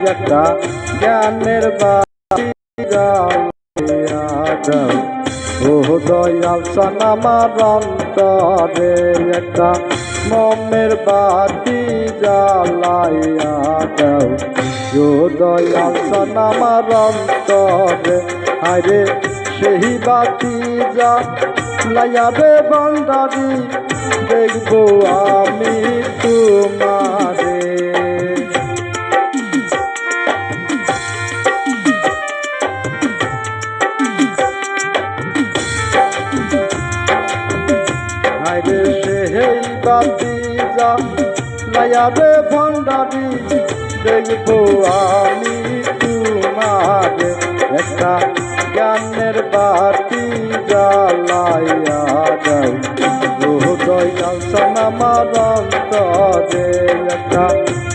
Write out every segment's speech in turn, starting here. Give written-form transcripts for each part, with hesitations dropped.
একটা জ্ঞানের বাতি জ্বালিয়া দাও ও দয়াল শান আমার অন্তরে একটা মোমের বাতি জ্বালাইয়া দাও ও দয়াল শান আমার অন্তরে আরে সেই বাতি জ্বালাইয়া রে বান্দারি দেখবো আমি তোমারে সেই বাতি জ্বালাইয়া রে ভান্ডারি দেখবো আমি তোমারে একটা জ্ঞানের বাতি জ্বালাইয়া দাও ও দয়াল শান আমার অন্তরে একটা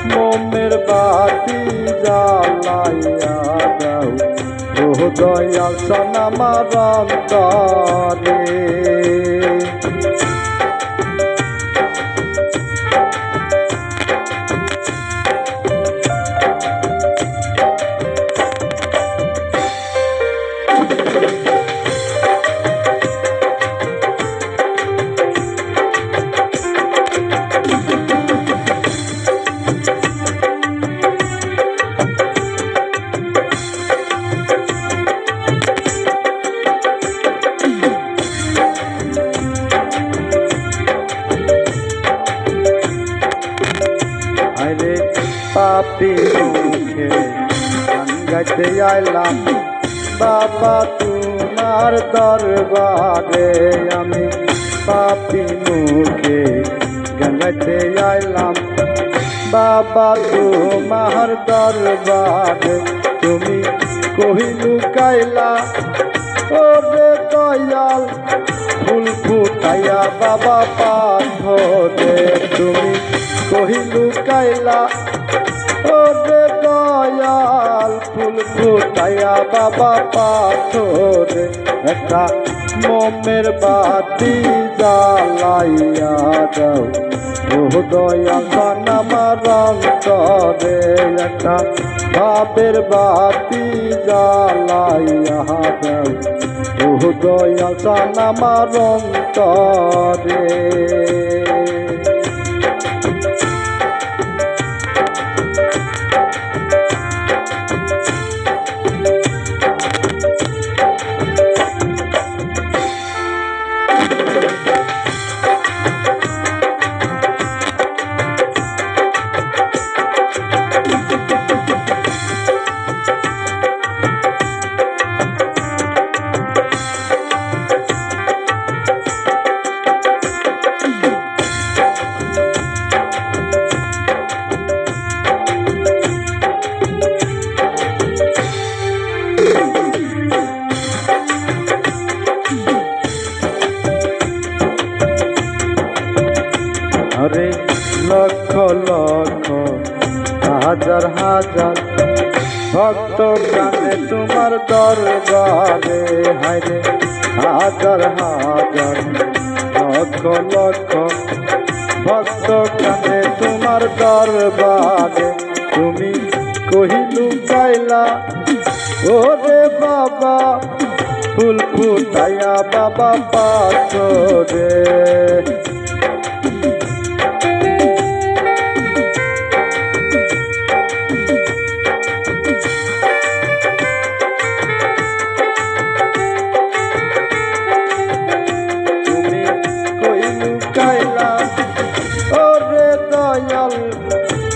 মোমের বাতি জ্বালাইয়া দাও ও দয়াল শান আমার অন্তরে পাপি মুখে গান গাইতে আইলাম বাবা তোমার দরবারে আমি পাপি মুখে গান গাইতে আইলাম বাবা তোমার দরবারে তুমি কহিলু কাইলা ওরে দয়াল ফুল ফুটাইয়া বাবা পাথরে তুমি কহিলু কাইলা ওরে দয়াল ফুল ফুটাইয়া বাবা পাথরে একটা মোমের বাতি জ্বালাইয়া দাও ও দয়াল শান আমার অন্তরে একটা ভাবের বাতি জ্বালাইয়া দাও ও দয়াল শান আমার অন্তরে আরে লক্ষ লক্ষ হাজার হাজার ভক্ত গানে তোমার দরবারে হায়রে হাজার হাজার লক্ষ লক্ষ ভক্ত গানে তোমার দরবারে তুমি কহিলু গাইলা ওরে বাবা ফুল ফুটাইয়া বাবা পাথরে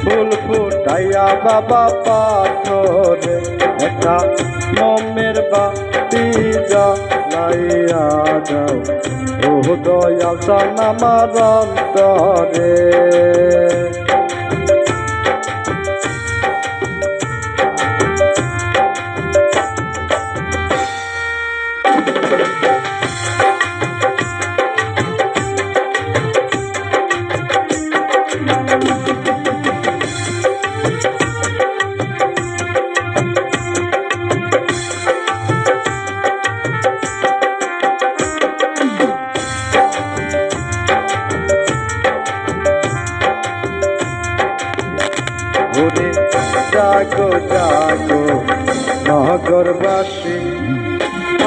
ফুল ফুটাইয়া বাবা পাথরে একটা মোমের বাতি জ্বালাইয়া দাও ও দয়াল শান আমার অন্তরে জাগো নগরবাসী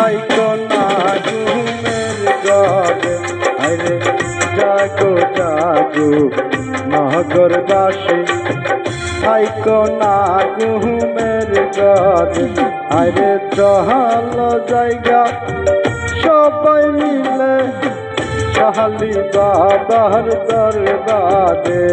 আইকো না ঘুমের ঘরে আরে জাগো জাগো নগরবাসী আইকো না ঘুমের ঘরে আরে চহাল জায়গা সবাই মিলে শাহালি বাবার দরবারে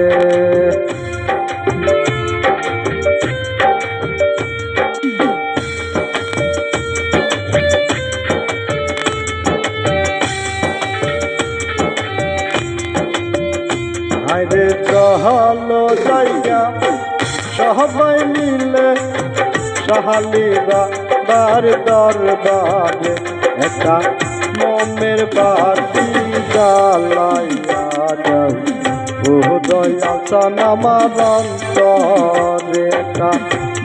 আরে চহল জায়গা সবাই মিলে শাহালি বাবার দরবারে একটা মোমের বাতি জ্বালাইয়া যাও ও দয়াল চান আমার অন্তরে একটা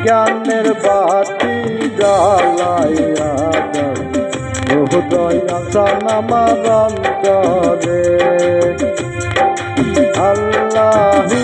জ্ঞানের বাতি জ্বালাইয়া যাও ও দয়াল চান আমার অন্তরে আল্লাহু